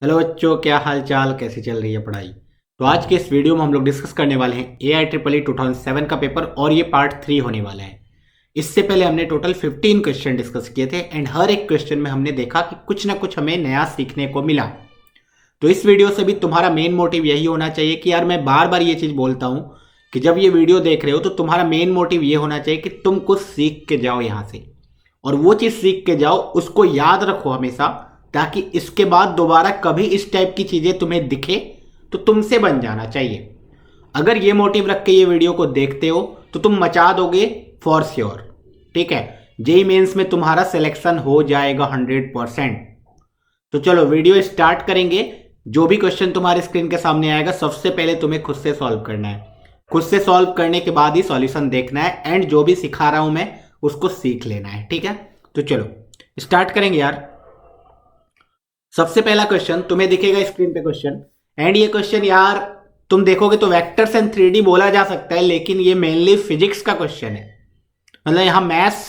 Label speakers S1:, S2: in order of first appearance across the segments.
S1: Hello बच्चों, क्या हाल चाल, कैसी चल रही है पढ़ाई। तो आज के इस वीडियो में हम लोग डिस्कस करने वाले हैं AIEEE 2007 का पेपर और ये पार्ट 3 होने वाला है। इससे पहले हमने टोटल 15 क्वेश्चन डिस्कस किए थे एंड हर एक क्वेश्चन में हमने देखा कि कुछ ना कुछ हमें नया सीखने को मिला। तो इस वीडियो से भी तुम्हारा मेन मोटिव यही होना चाहिए कि यार मैं बार बार ये चीज़ बोलता हूँ कि जब ये वीडियो देख रहे हो तो तुम्हारा मेन मोटिव ये होना चाहिए कि तुम कुछ सीख के जाओ यहाँ से, और वो चीज़ सीख के जाओ, उसको याद रखो हमेशा, ताकि इसके बाद दोबारा कभी इस टाइप की चीज़ें तुम्हें दिखे तो तुमसे बन जाना चाहिए। अगर ये मोटिव रख के ये वीडियो को देखते हो तो तुम मचा दोगे फॉर श्योर। ठीक है, जेई मेंस में तुम्हारा सिलेक्शन हो जाएगा 100%। तो चलो वीडियो स्टार्ट करेंगे। जो भी क्वेश्चन तुम्हारे स्क्रीन के सामने आएगा सबसे पहले तुम्हें खुद से सॉल्व करना है। खुद से सॉल्व करने के बाद ही सॉल्यूशन देखना है एंड जो भी सिखा रहा हूं मैं उसको सीख लेना है। ठीक है, तो चलो स्टार्ट करेंगे यार। सबसे पहला क्वेश्चन तुम्हें दिखेगा स्क्रीन पे क्वेश्चन, एंड ये क्वेश्चन यार तुम देखोगे तो वेक्टर्स एंड 3D बोला जा सकता है, लेकिन ये मेनली फिजिक्स का क्वेश्चन है। मतलब यहां मैथ्स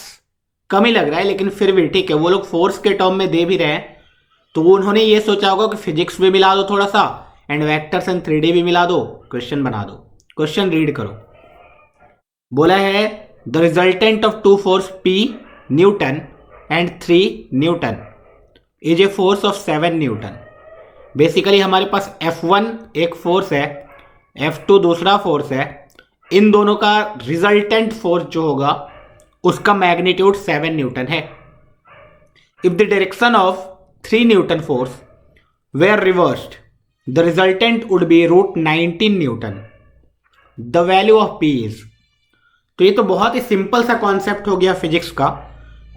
S1: कम ही लग रहा है, लेकिन फिर भी ठीक है, वो लोग फोर्स के टर्म में दे भी रहे हैं तो उन्होंने ये सोचा होगा कि फिजिक्स भी मिला दो थोड़ा सा एंड वेक्टर्स एंड 3D भी मिला दो, क्वेश्चन बना दो। क्वेश्चन रीड करो। बोला है the resultant of two force P newton and 3 newton is a force of 7 newton. Basically हमारे पास F1 एक फोर्स है, F2 दूसरा फोर्स है। इन दोनों का रिजल्टेंट फोर्स जो होगा उसका मैग्नीट्यूड 7 न्यूटन है। If the direction of 3 newton force were reversed the resultant would be √19 newton. The value of P is. तो ये तो बहुत ही सिंपल सा कॉन्सेप्ट हो गया फिजिक्स का।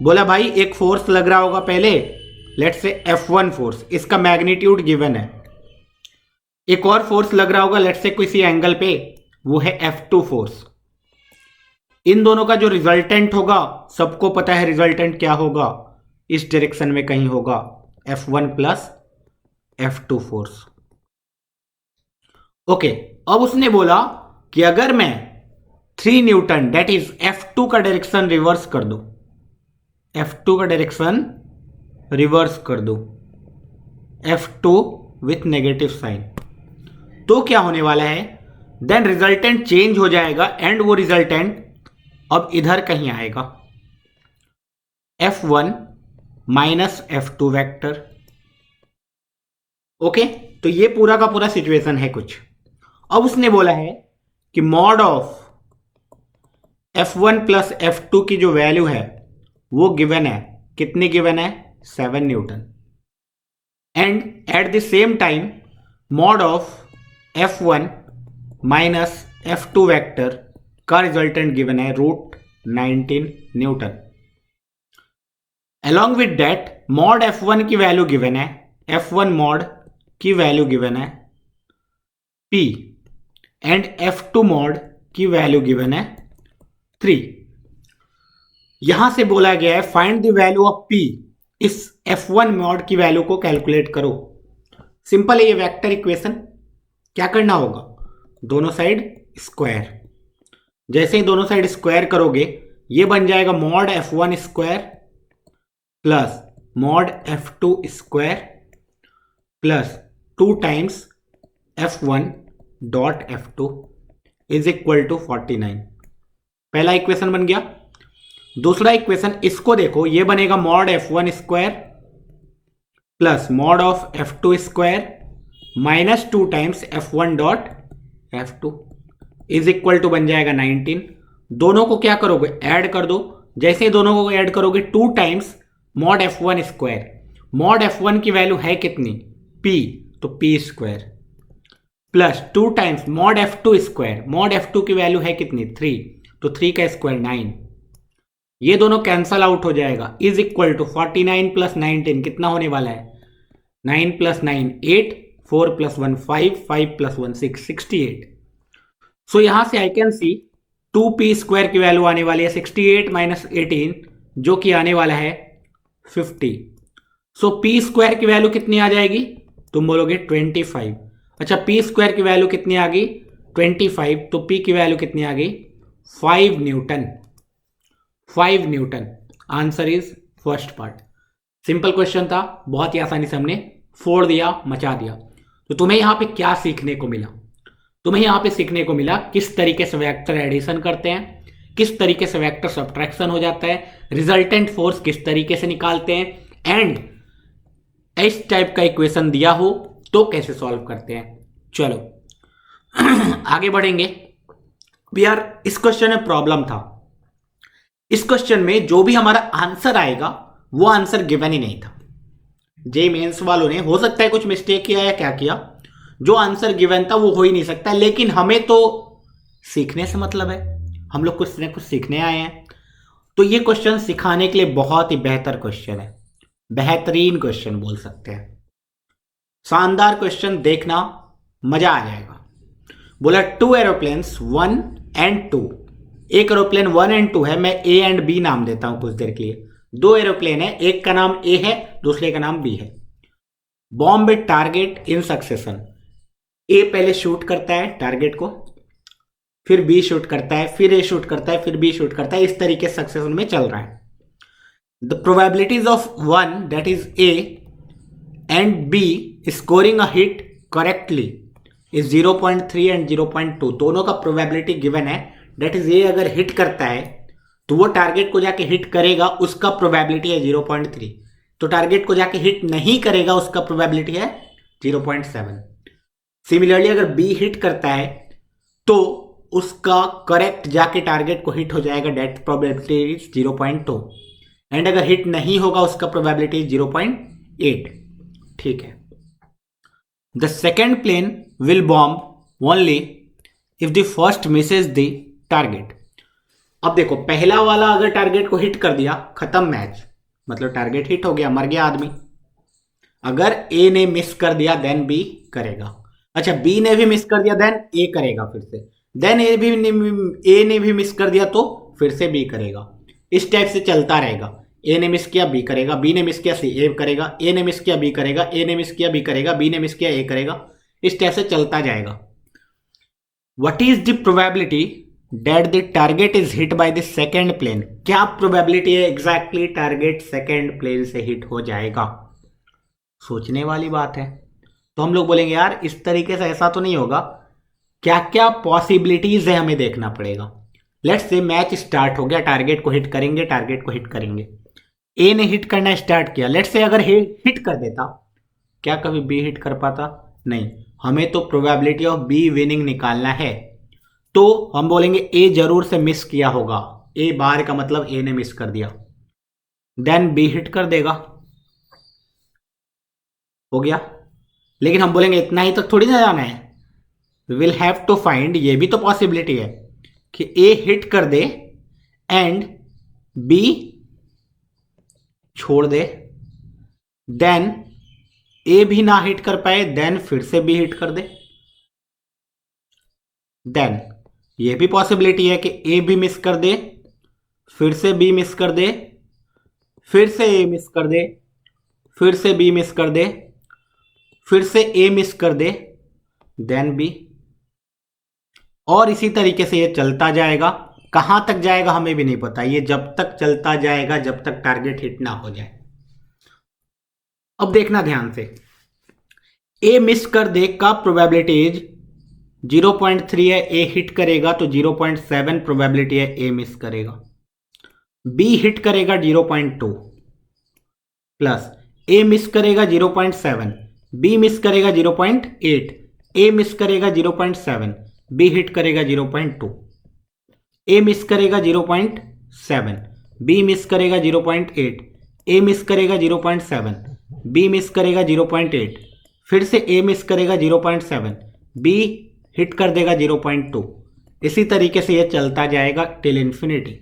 S1: बोला भाई एक फोर्स लग रहा होगा पहले, लेट्स से F1 फोर्स, इसका मैग्नीट्यूड गिवन है। एक और फोर्स लग रहा होगा लेट्स से किसी एंगल पे, वो है F2 फोर्स। इन दोनों का जो रिजल्टेंट होगा सबको पता है, रिजल्टेंट क्या होगा, इस डायरेक्शन में कहीं होगा, F1 plus F2 force. Okay, अब उसने बोला कि अगर मैं 3 न्यूटन दैट इज F2 का डायरेक्शन रिवर्स कर दो, F2 का डायरेक्शन रिवर्स कर दो, F2 विथ नेगेटिव साइन, तो क्या होने वाला है, देन रिजल्टेंट चेंज हो जाएगा एंड वो रिजल्टेंट अब इधर कहीं आएगा, F1 minus F2 vector. Okay, तो ये पूरा का पूरा सिचुएशन है कुछ। अब उसने बोला है कि mod of F1 plus F2 की जो वैल्यू है वो गिवन है, कितनी गिवन है, 7 Newton. And at the same time mod of F1 minus F2 vector का रिजल्टेंट गिवन है √19 Newton. Along with that mod F1 की वैल्यू गिवन है, F1 मॉड की वैल्यू गिवन है P एंड F2 मॉड की value given है 3। यहां से बोला गया है find the value of P, इस F1 मॉड की वैल्यू को कैलकुलेट करो। सिंपल है ये वेक्टर इक्वेशन। क्या करना होगा, दोनों साइड स्क्वायर। जैसे ही दोनों साइड स्क्वायर करोगे ये बन जाएगा mod F1 square plus mod F2 square plus 2 times F1 dot F2 is equal to 49। पहला इक्वेशन बन गया। दूसरा इक्वेशन इसको देखो, ये बनेगा mod F1 square plus mod of F2 square minus 2 times F1 dot F2 is equal to बन जाएगा 19। दोनों को क्या करोगे, ऐड कर दो। जैसे ही दोनों को ऐड करोगे 2 times mod F1 square, mod F1 की वैल्यू है कितनी, P, तो P square plus 2 times mod F2 square, mod F2 की वैल्यू है कितनी, 3, तो 3 का स्क्वायर 9। ये दोनों कैंसल आउट हो जाएगा, इज इक्वल टू 49 प्लस 19 कितना होने वाला है, 9 प्लस 9 8, 4 प्लस 1 5, 5 प्लस 1 6, 68। सो यहां से I can see 2P square की वैल्यू आने वाली है 68 माइनस 18, जो कि आने वाला है 50। सो P स्क्वायर की वैल्यू कितनी आ जाएगी, तुम बोलोगे 25। अच्छा, P स्क्वायर की वैल्यू कितनी आ गई, 25, तो P की वैल्यू कितनी आ गई, 5 Newton. 5 Newton. Answer is first part. Simple question था, बहुत ही आसानी से हमने फोड़ दिया, मचा दिया। तो तुम्हें यहाँ पे क्या सीखने को मिला? तुम्हें यहाँ पे सीखने को मिला किस तरीके से वेक्टर एडिशन करते हैं, किस तरीके से वेक्टर सब्ट्रैक्शन हो जाता है, रिजल्टेंट फोर्स किस तरीके से निकालते हैं, एंड इस टाइप का इक्वेशन दिया हो तो कैसे सॉल्व करते हैं। चलो आगे बढ़ेंगे। यार इस क्वेश्चन में प्रॉब्लम था, इस क्वेश्चन में जो भी हमारा आंसर आएगा वो आंसर गिवन ही नहीं था। जे मेंस वालों ने हो सकता है कुछ मिस्टेक किया या क्या किया, जो आंसर गिवन था वो हो ही नहीं सकता। लेकिन हमें तो सीखने से मतलब है, हम लोग कुछ न कुछ सीखने आए हैं। तो ये क्वेश्चन सिखाने के लिए बहुत ही बेहतर क्वेश्चन है, बेहतरीन क्वेश्चन बोल सकते हैं। शानदार क्वेश्चन, देखना मजा आ जाएगा। बोला 2 एरोप्लेन्स 1 and 2, एक एरोप्लेन 1 and 2 है, मैं ए एंड बी नाम देता हूं कुछ देर के लिए। 2 एरोप्लेन है, एक का नाम ए है, दूसरे का नाम बी है। Bomb with target in succession, A पहले शूट करता है टारगेट को, फिर बी शूट करता है, फिर ए शूट करता है, फिर बी शूट करता है, इस तरीके से सक्सेशन में चल रहा है। The probabilities of 1 that is A and B scoring a hit correctly is 0.3 and 0.2, दोनों का प्रोबेबिलिटी गिवन है। दैट इज ए अगर हिट करता है तो वो टारगेट को जाके हिट करेगा, उसका प्रोबेबिलिटी है 0.3। तो टारगेट को जाके हिट नहीं करेगा, उसका प्रोबेबिलिटी है 0.7। सिमिलरली अगर बी हिट करता है तो उसका करेक्ट जाके टारगेट को हिट हो जाएगा, डेट प्रोबेबिलिटी इज 0.2। एंड अगर हिट नहीं होगा उसका प्रोबेबिलिटी 0.8। ठीक है। The second plane will bomb only if the first misses the target. अब देखो पहला वाला अगर टारगेट को हिट कर दिया, खत्म मैच, मतलब टारगेट हिट हो गया, मर गया आदमी। अगर ए ने मिस कर दिया देन बी करेगा। अच्छा बी ने भी मिस कर दिया देन ए करेगा फिर से, देन ए ने भी मिस कर दिया तो फिर से बी करेगा। इस टाइप से चलता रहेगा। ए ने मिस किया बी करेगा, बी ने मिस किया सी ए करेगा, ए ने मिस किया बी करेगा, ए ने मिस किया बी करेगा, बी ने मिस किया ए करेगा। इस टाइप से चलता जाएगा। What is the probability that the target is hit by the second plane? क्या प्रोबेबिलिटी है एग्जैक्टली टारगेट सेकेंड प्लेन से हिट हो जाएगा? सोचने वाली बात है। तो हम लोग बोलेंगे यार इस तरीके से ऐसा तो नहीं होगा, क्या क्या पॉसिबिलिटीज है हमें देखना पड़ेगा। लेट्स से मैच स्टार्ट हो गया, टारगेट को हिट करेंगे, टारगेट को हिट करेंगे, ए ने हिट करना स्टार्ट किया। लेट्स से अगर हिट कर देता, क्या कभी बी हिट कर पाता? नहीं। हमें तो प्रोबेबिलिटी ऑफ बी विनिंग निकालना है, तो हम बोलेंगे ए जरूर से मिस किया होगा। ए बार का मतलब ए ने मिस कर दिया, देन बी हिट कर देगा, हो गया। लेकिन हम बोलेंगे इतना ही तक थोड़ी ना जाना है, विल हैव टू फाइंड, ये भी तो पॉसिबिलिटी है कि ए हिट कर दे एंड बी छोड़ दे, देन ए भी ना हिट कर पाए, देन फिर से बी हिट कर दे। देन ये भी पॉसिबिलिटी है कि ए भी मिस कर दे, फिर से बी मिस कर दे, फिर से ए मिस कर दे, फिर से बी मिस कर दे, फिर से ए मिस कर दे, देन बी। और इसी तरीके से ये चलता जाएगा। कहां तक जाएगा हमें भी नहीं पता, ये जब तक चलता जाएगा जब तक टारगेट हिट ना हो जाए। अब देखना ध्यान से, ए मिस कर दे का प्रोबेबिलिटी इज 0.3 है, ए हिट करेगा तो 0.7 प्रोबेबिलिटी है ए मिस करेगा। बी हिट करेगा 0.2 प्लस ए मिस करेगा 0.7, बी मिस करेगा 0.8, ए मिस करेगा 0.7, बी हिट करेगा 0.2, ए मिस करेगा 0.7, बी मिस करेगा 0.8, ए मिस करेगा 0.7, बी मिस करेगा 0.8, फिर से ए मिस करेगा 0.7, बी हिट कर देगा 0.2। इसी तरीके से ये चलता जाएगा टिल इन्फिनिटी।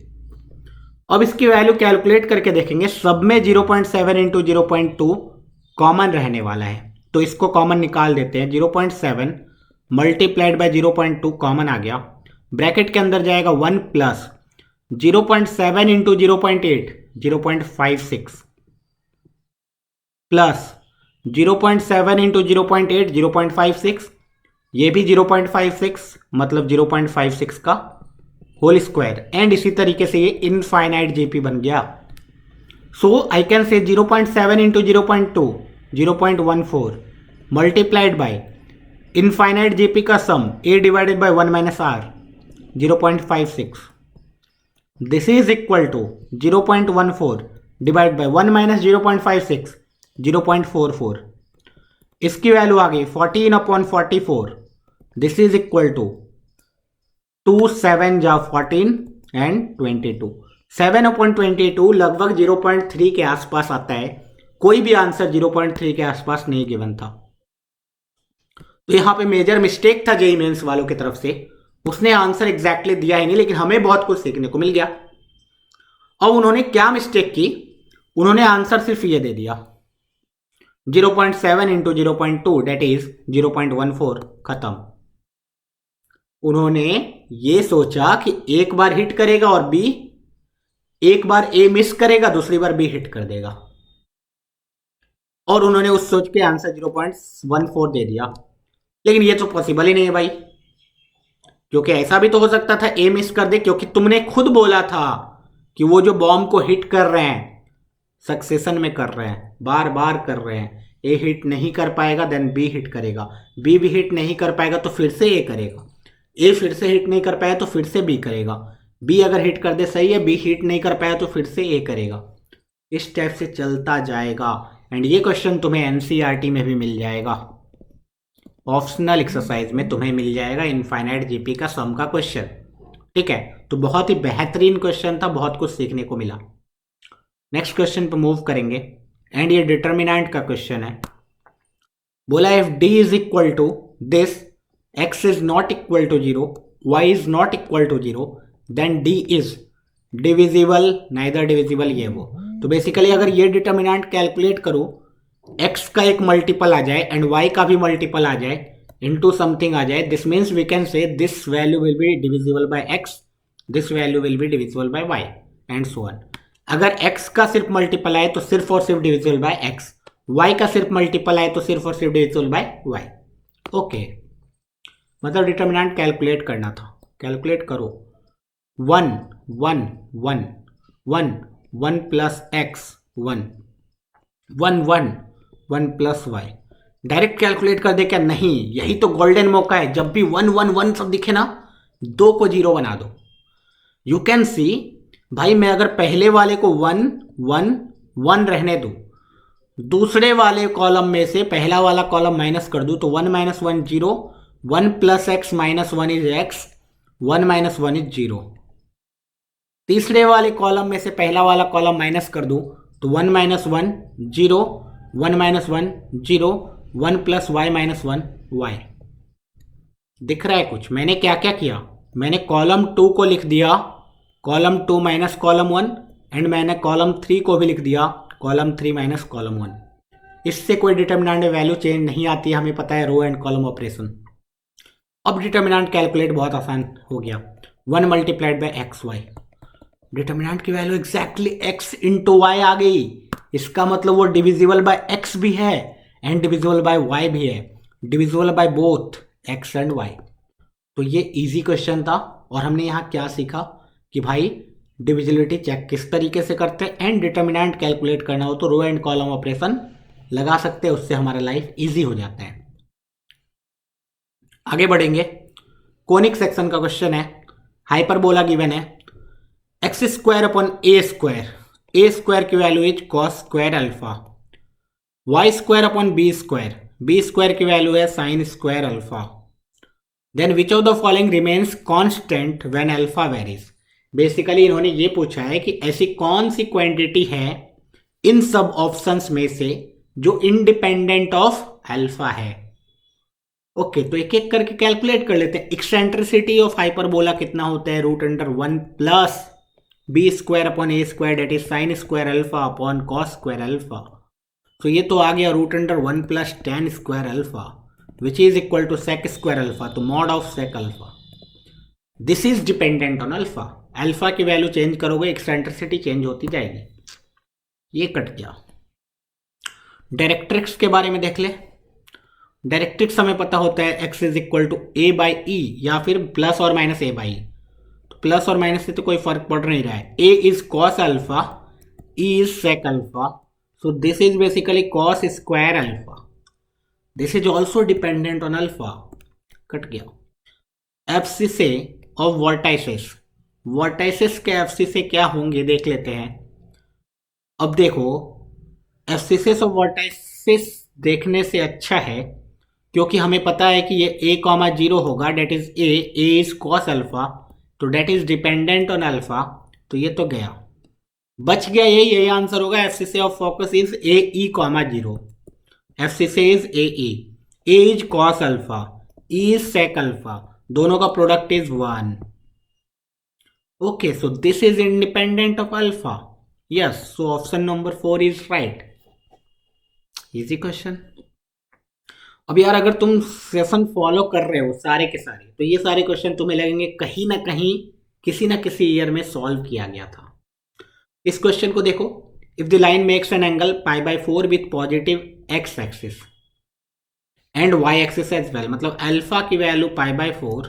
S1: अब इसकी वैल्यू कैलकुलेट करके देखेंगे, सब में 0.7 इंटू 0.2 कॉमन रहने वाला है, तो इसको कॉमन निकाल देते हैं। 0.7 मल्टीप्लाइड बाय 0.2 कॉमन आ गया, ब्रैकेट के अंदर जाएगा 1 प्लस 0.7 इंटू 0.8 0.56 प्लस 0.7 इंटू 0.8 0.56, ये भी 0.56 मतलब 0.56 का होल स्क्वायर, एंड इसी तरीके से ये इनफाइनाइट जीपी बन गया। सो आई can say 0.7 into 0.2 0.14 multiplied by infinite GP का sum A divided by 1 minus R 0.56. This is equal to 0.14 divide by 1 minus 0.56 0.44. इसकी वैल्यू आ गई 14/44. दिस इज इक्वल टू 2 7 जा 14 एंड 22. 7/22 लगभग 0.3 के आसपास आता है. कोई भी आंसर 0.3 के आसपास नहीं गिवन था. तो यहां पे मेजर मिस्टेक था जेईई मेंस वालों की तरफ से. उसने आंसर एग्जैक्टली दिया ही नहीं, लेकिन हमें बहुत कुछ सीखने को मिल गया. अब उन्होंने क्या मिस्टेक की, उन्होंने आंसर सिर्फ ये दे दिया 0.7 इंटू 0.2 डेट इज 0.14. खत्म. उन्होंने ये सोचा कि एक बार हिट करेगा और बी, एक बार ए मिस करेगा, दूसरी बार बी हिट कर देगा, और उन्होंने उस सोच के आंसर 0.14 दे दिया. लेकिन ये तो पॉसिबल ही नहीं है भाई, क्योंकि ऐसा भी तो हो सकता था ए मिस कर दे, क्योंकि तुमने खुद बोला था कि वो जो बॉम्ब को हिट कर रहे हैं सक्सेशन में कर रहे हैं, बार बार कर रहे हैं. ए हिट नहीं कर पाएगा देन बी हिट करेगा, बी भी हिट नहीं कर पाएगा तो फिर से ए करेगा, ए फिर से हिट नहीं कर पाया तो फिर से बी करेगा, बी अगर हिट कर दे सही है, बी हिट नहीं कर पाया तो फिर से ए करेगा. इस टाइप से चलता जाएगा. एंड ये क्वेश्चन तुम्हें एनसीईआरटी में भी मिल जाएगा, ऑप्शनल एक्सरसाइज में तुम्हें मिल जाएगा इनफाइनाइट जीपी का सम का क्वेश्चन. ठीक है, तो बहुत ही बेहतरीन क्वेश्चन था, बहुत कुछ सीखने को मिला. नेक्स्ट क्वेश्चन पे मूव करेंगे. एंड ये डिटर्मिनेंट का क्वेश्चन है. बोला if D is equal to this, x is not equal to 0, y is not equal to 0, then d is divisible, neither divisible, ये वो. तो बेसिकली अगर ये डिटर्मिनेंट कैलकुलेट करो, x का एक मल्टीपल आ जाए एंड y का भी मल्टीपल आ जाए, इनटू समथिंग आ जाए, this means we can say this value will be divisible by x, this value will be divisible by y and so on. अगर x का सिर्फ मल्टीपल आए तो सिर्फ और सिर्फ डिविजिबल बाय x, y का सिर्फ मल्टीपल आए तो सिर्फ और सिर्फ डिविजिबल बाय y. ओके, मतलब डिटर्मिनेंट कैलकुलेट करना था. कैलकुलेट करो. 1 1 1 1 1 plus x 1 1 1 1 plus y. Direct calculate कर दे क्या? नहीं, यही तो गोल्डन मौका है. जब भी 1 1 1 सब दिखे ना, 2 को 0 बना दो. यू कैन सी भाई, मैं अगर पहले वाले को 1 1 1 रहने दूं, दूसरे वाले कॉलम में से पहला वाला कॉलम माइनस कर दूं, तो 1 minus 1 0, 1 plus x minus 1 is x, 1 minus 1 is 0. तीसरे वाले कॉलम में से पहला वाला कॉलम माइनस कर दूं, तो 1 minus 1 0, 1 minus 1 0, 1 plus Y minus 1 Y. दिख रहा है कुछ? मैंने क्या क्या किया? मैंने कॉलम 2 को लिख दिया कॉलम 2 माइनस कॉलम 1, एंड मैंने कॉलम 3 को भी लिख दिया कॉलम 3 माइनस कॉलम 1. इससे कोई डिटर्मिनेंट वैल्यू चेंज नहीं आती है, हमें पता है रो एंड कॉलम ऑपरेशन. अब डिटर्मिनेंट कैलकुलेट बहुत आसान हो गया. 1 multiplied by x y. Determinant की value exactly x into y आ गई. इसका मतलब वो डिविजिबल बाय एक्स भी है एंड डिविजिबल बाय वाई भी है, divisible by both X and Y. तो ये इजी क्वेश्चन था. और हमने यहाँ क्या सीखा कि भाई डिविजिबिलिटी चेक किस तरीके से करते हैं, एंड डिटर्मिनेंट कैलकुलेट करना हो तो रो एंड कॉलम ऑपरेशन लगा सकते हैं, उससे हमारा लाइफ इजी हो जाता है. आगे बढ़ेंगे. कोनिक सेक्शन का क्वेश्चन है. हाइपरबोला गिवन है X square upon A square. A square की value is cos square alpha. Y square upon B square. B square की वैल्यू है sine square alpha. Then which of the following remains constant when alpha varies. Basically इन्होंने ये पूछा है कि ऐसी कौन सी क्वांटिटी है इन सब ऑप्शंस में से जो इंडिपेंडेंट ऑफ अल्फा है. ओके, तो एक एक करके कैलकुलेट कर लेते हैं. एक्सेंट्रिसिटी ऑफ हाइपरबोला कितना होता है? Root under 1 plus B square upon A square that is sine square alpha upon cos square alpha. तो ये तो आ गया root under 1 plus tan square alpha which is equal to sec square alpha. तो mod of sec alpha. This is dependent on alpha. Alpha की value change करोगे, eccentricity change होती जाएगी. ये कट गया. डायरेक्ट्रिक्स के बारे में देख ले. डायरेक्ट्रिक्स हमें पता होता है X is equal to A by E या फिर प्लस और माइनस ए बाई. तो प्लस और माइनस से तो कोई फर्क पड़ नहीं रहा है. A is cos alpha, E is sec alpha, So this is basically cos square alpha. This is also dependent on alpha. Cut गया. एफसीसे ऑफ वर्टाइसेस. वर्टाइसेस के एफसीसे क्या होंगे देख लेते हैं. अब देखो, एफसीसेस ऑफ वर्टाइसेस देखने से अच्छा है क्योंकि हमें पता है कि ये a कॉमा 0 होगा. That is a is cos alpha, तो that is dependent on alpha. तो ये तो गया, बच गया यही आंसर होगा. Abscissa of focus is A E comma 0. Abscissa is A is cos alpha, E is sec alpha, दोनों का product is 1. Okay, so this is independent of alpha. Yes, so option number 4 is right. Easy question. अब यार अगर तुम session follow कर रहे हो सारे के सारे, तो ये सारे क्वेश्चन तुम्हें लगेंगे कहीं ना कहीं किसी ना किसी ईयर में सॉल्व किया गया था. इस क्वेश्चन को देखो. If the line makes an angle pi by 4 with positive X axis and Y axis as well, मतलब अल्फा की वैल्यू पाई बाय 4,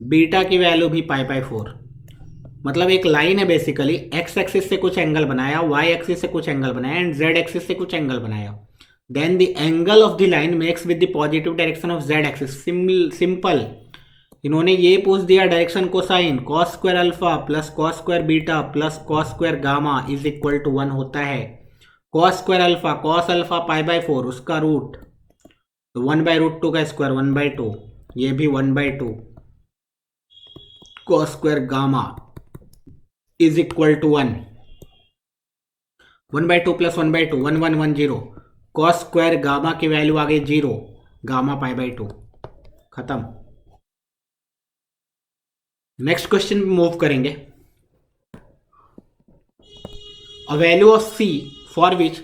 S1: बीटा की वैल्यू भी पाई बाय 4. मतलब एक लाइन है बेसिकली, एक्स एक्सिस से कुछ एंगल बनाया, वाई एक्सिस से कुछ एंगल बनाया एंड जेड एक्सिस से कुछ एंगल बनाया. Then the angle of the line makes with the positive direction of Z axis. Simple. इन्होंने ये पूछ दिया direction cosine, cos square alpha plus cos square beta plus cos square gamma is equal to 1 होता है. Cos square alpha, cos alpha pi by 4, उसका root, तो 1/√2 का square 1/2, ये भी 1/2. Cos square gamma is equal to 1. 1/2 प्लस 1/2, 1 1 1 0. Cos square gamma की value आ गई 0, गामा पाई बाय 2. खत्म. नेक्स्ट क्वेश्चन मूव करेंगे. A value of C for which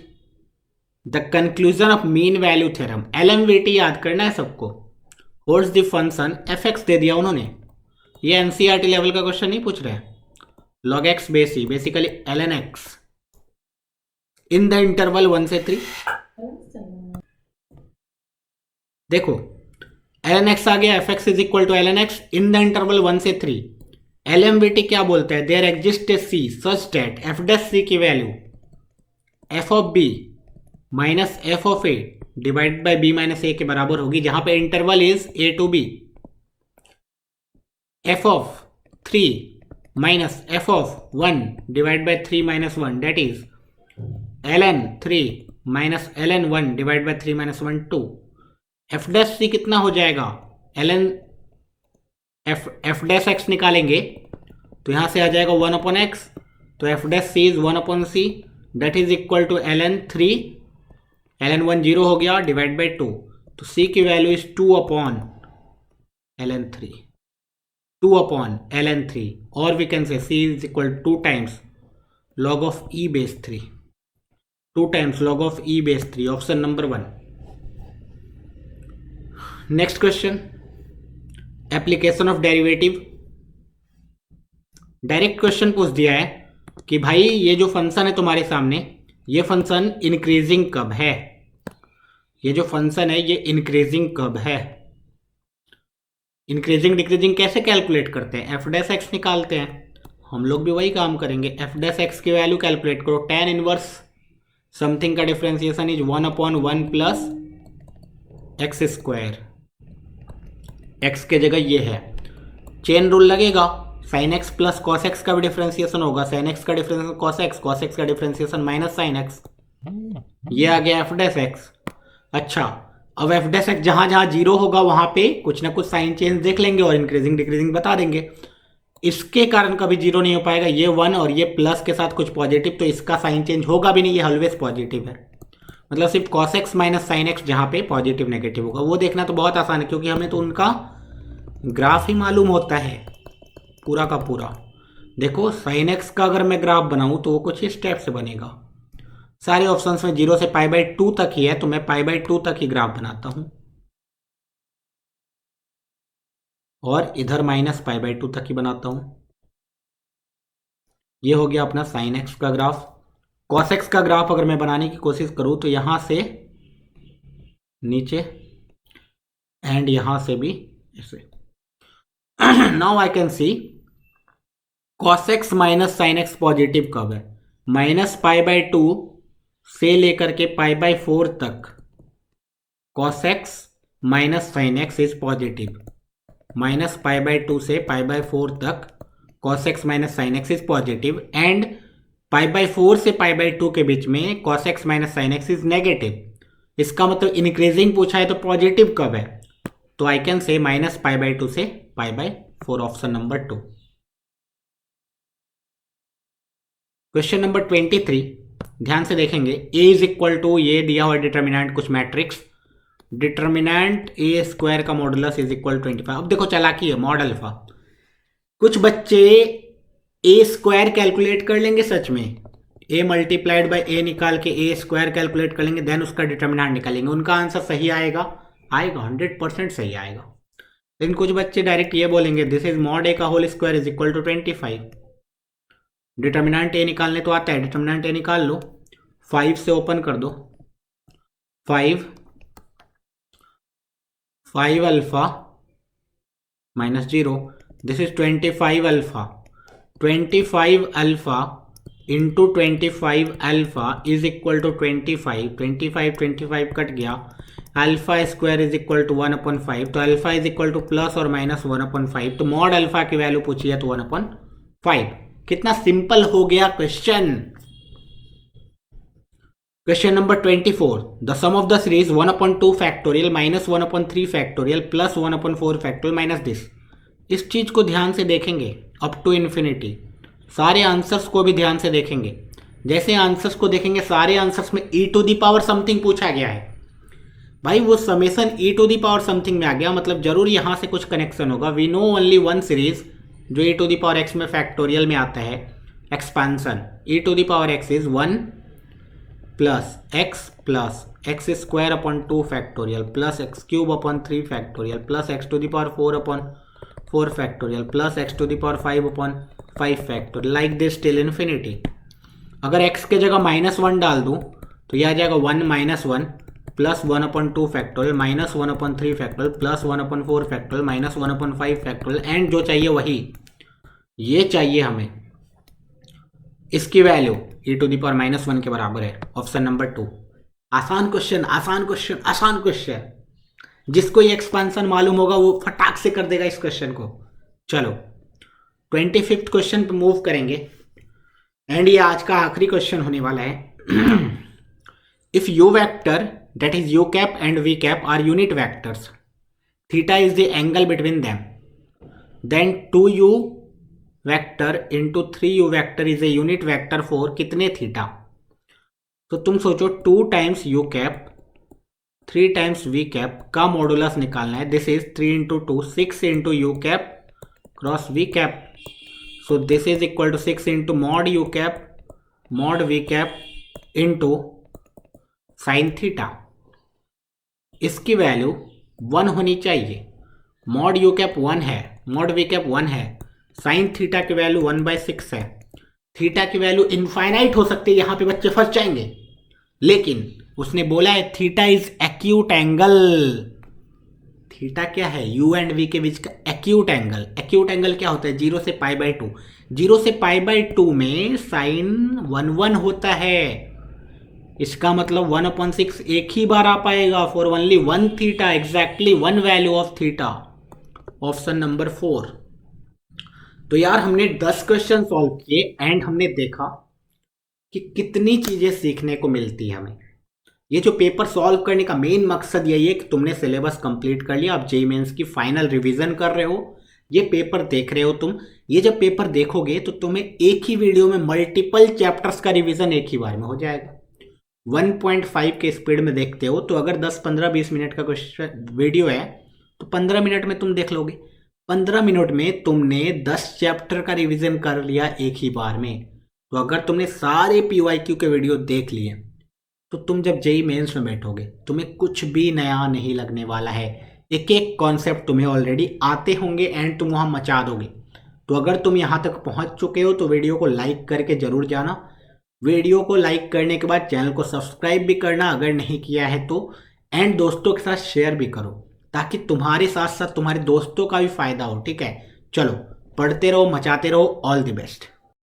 S1: the conclusion of mean value theorem, LMVT याद करना है सबको, holds the function F X दे दिया उन्होंने. ये एनसीईआरटी लेवल का क्वेश्चन नहीं पूछ रहे हैं. Log X base E, basically LN X in the interval 1 से 3. देखो ln x आ गया, F X is equal to ln x in the interval 1 से 3. LMVT क्या बोलता है, there exist a C such that F dash C की value F of B minus F of A divide by B minus A के बराबर होगी, जहां पे interval is A to B. F of 3 minus F of 1 divide by 3 minus 1, that is ln 3 minus ln 1 divide by 3 minus 1 2. F dash C कितना हो जाएगा, ln F dash x निकालेंगे तो यहां से आ जाएगा 1 अपॉन एक्स, तो F dash C is 1 upon C, that is equal to ln 3, ln 1 0 हो गया डिवाइड बाई 2, तो सी की value is 2 upon ln 3, 2 upon ln 3, और we can say C is equal 2 times log of E base 3, 2 times log of E base 3. Option number 1. Next question, application of derivative. Direct question पूछ दिया है कि भाई ये जो function है तुम्हारे सामने, ये फंक्शन इंक्रीजिंग कब है, ये जो फंक्शन है ये इंक्रीजिंग कब है. इंक्रीजिंग डिक्रीजिंग कैसे कैलकुलेट करते हैं, एफ डैश एक्स निकालते हैं. हम लोग भी वही काम करेंगे. एफ डैश एक्स की वैल्यू कैलकुलेट करो, tan इनवर्स समथिंग का differentiation is 1 upon 1 plus x square. X के जगह ये है, चेन रूल लगेगा, sine x plus cos x का भी डिफरेंशिएशन होगा, साइन एक्स का डिफरेंशिएशन कॉस एक्स का डिफरेंशिएशन माइनस साइन एक्स. ये आ गया एफ डैश एक्स. अच्छा, अब एफ डैश एक्स जहां जहां जीरो होगा वहां पे कुछ ना कुछ साइन चेंज देख लेंगे और इंक्रीजिंग डिक्रीजिंग बता देंगे. इसके कारण कभी जीरो नहीं हो पाएगा, ये 1 और ये प्लस के साथ कुछ पॉजिटिव, तो इसका साइन चेंज होगा भी नहीं, ये ऑलवेज पॉजिटिव है. मतलब सिर्फ cos x minus sine x जहां पे पॉजिटिव नेगेटिव होगा, वो देखना तो बहुत आसान है क्योंकि हमें तो उनका ग्राफ ही मालूम होता है पूरा का पूरा. देखो साइन एक्स का अगर मैं ग्राफ बनाऊं तो वो कुछ इस स्टेप से बनेगा. सारे ऑप्शंस में 0 से π/2 तक ही है, तो मैं π/2 तक ही ग्राफ बनाता हूं और इधर माइनस π/2 तक ही बनाता हूं. ये हो गया अपना साइन एक्स का ग्राफ. कॉस एक्स का ग्राफ अगर मैं बनाने की कोशिश करूं तो यहां से नीचे एंड यहां से भी ऐसे. Now I can see cos x minus sine x positive कब है, माइनस π/2 से लेकर के π/4 तक cos x minus sine X is positive, minus π/2 से π/4 तक cos x minus sine X is positive and π/4 से π/2 के बीच में cos x minus sine X is negative. इसका मतलब इंक्रीजिंग पूछा है तो पॉजिटिव कब है, तो आई कैन से माइनस π/2 से π/4, ऑप्शन नंबर 2। क्वेश्चन नंबर 23 ध्यान से देखेंगे। a इज इक्वल टू, ये दिया हुआ डिटर्मिनेंट कुछ मैट्रिक्स, डिटर्मिनेंट ए स्क्वायर का मॉडुलस इज इक्वल 25। अब देखो चालाकी है, मॉड अल्फा। कुछ बच्चे ए स्क्वायर कैलकुलेट कर लेंगे, सच में ए मल्टीप्लाइड बाय ए निकाल के ए स्क्वायर कैलकुलेट कर लेंगे, देन उसका डिटर्मिनेंट निकालेंगे, उनका आंसर सही आएगा, 100% सही आएगा। लेकिन कुछ बच्चे डायरेक्ट ये बोलेंगे दिस इज मॉड ए का whole square is equal to 25। Determinant A निकालने तो आता है, डिटर्मिनेंट ए निकाल लो, 5 से ओपन कर दो, 5 अल्फा minus 0, this is 25 alpha, 25 alpha into 25 alpha is equal to 25 cut गया, alpha square is equal to 1/5, तो alpha is equal to plus और माइनस 1/5, तो मॉड अल्फा की वैल्यू पूछी है तो 1/5। कितना सिंपल हो गया question. Question number 24, the sum of the series 1/2 factorial minus 1/3 factorial plus 1/4 factorial minus this. इस चीज को ध्यान से देखेंगे अप टू इन्फिनिटी, सारे आंसर्स को भी ध्यान से देखेंगे। जैसे आंसर्स को देखेंगे, सारे आंसर्स में e to the power something पूछा गया है भाई, वो summation e to the power something में आ गया, मतलब जरूर यहां से कुछ कनेक्शन होगा। We know only one series जो e to the power x में फैक्टोरियल में आता है, expansion e to the power x is 1 plus x square upon 2 factorial plus x cube upon 3 factorial plus x to the power 4 upon 4 factorial plus x to the power 5 upon 5 factorial, like this till infinity. अगर x के जगह -1 डाल दूं तो यह आ जाएगा 1 - 1 plus 1/2 factorial minus 1/3 factorial plus 1/4 factorial minus 1/5 factorial, and जो चाहिए वही, ये चाहिए हमें, इसकी value e to the power -1 के बराबर है, ऑप्शन नंबर 2। आसान क्वेश्चन, आसान क्वेश्चन, आसान क्वेश्चन। जिसको ये एक्सपेंशन मालूम होगा वो फटाक से कर देगा इस क्वेश्चन को। चलो 25th क्वेश्चन पे मूव करेंगे एंड ये आज का आखिरी क्वेश्चन होने वाला है। If you vector that is u cap and v cap are unit vectors, theta is the angle between them, then 2u vector into 3u vector is a unit vector for कितने theta. तो तुम सोचो 2 times u cap 3 times v cap का modulus निकालना है। This is 3 into 2 6 into u cap cross v cap, so this is equal to 6 into mod u cap mod v cap into sin theta. इसकी value 1 होनी चाहिए, mod you cap 1 है, mod we cap 1 है, sine theta की value 1/6 है। Theta की value infinite हो सकती है, यहां पे बच्चे फंस जाएंगे, लेकिन उसने बोला है theta is acute angle. Theta क्या है, u एंड v के बीच का एक्यूट एंगल। एक्यूट एंगल क्या होता है, 0 से π/2, 0 से π/2 में साइन 1 होता है, इसका मतलब 1/6 एक ही बार आ पाएगा for only 1 theta, exactly 1 value of theta, option number 4। तो यार हमने 10 क्वेश्चन सॉल्व किए एंड हमने देखा कि कितनी चीजें सीखने को मिलती है हमें। ये जो पेपर सॉल्व करने का मेन मकसद यही है कि तुमने सिलेबस कंप्लीट कर लिया, अब जेईई मेंस की फाइनल रिवीजन कर रहे हो, ये पेपर देख रहे हो तुम। ये जब पेपर देखोगे तो तुम्हें एक ही वीडियो में मल्टीपल चैप्टर्स का रिवीजन एक ही बार में हो जाएगा। 1.5 के स्पीड में देखते हो तो अगर 10, 15, 20 मिनट का क्वेश्चन वीडियो है तो 15 मिनट में तुम देख लोगे। 15 मिनट में तुमने 10 चैप्टर का रिवीजन कर लिया एक ही बार में। तो अगर तुमने सारे PYQ के वीडियो देख लिए तो तुम जब जेईई मेंस में बैठोगे तुम्हें कुछ भी नया नहीं लगने वाला है, एक एक कॉन्सेप्ट तुम्हें ऑलरेडी आते होंगे एंड तुम वहाँ मचा दोगे। तो अगर तुम यहाँ तक पहुँच चुके हो तो वीडियो को लाइक करके जरूर जाना। वीडियो को लाइक करने के बाद चैनल को सब्सक्राइब भी करना अगर नहीं किया है तो, एंड दोस्तों के साथ शेयर भी करो ताकि तुम्हारे साथ साथ तुम्हारे दोस्तों का भी फायदा हो। ठीक है, चलो पढ़ते रहो, मचाते रहो। All the best.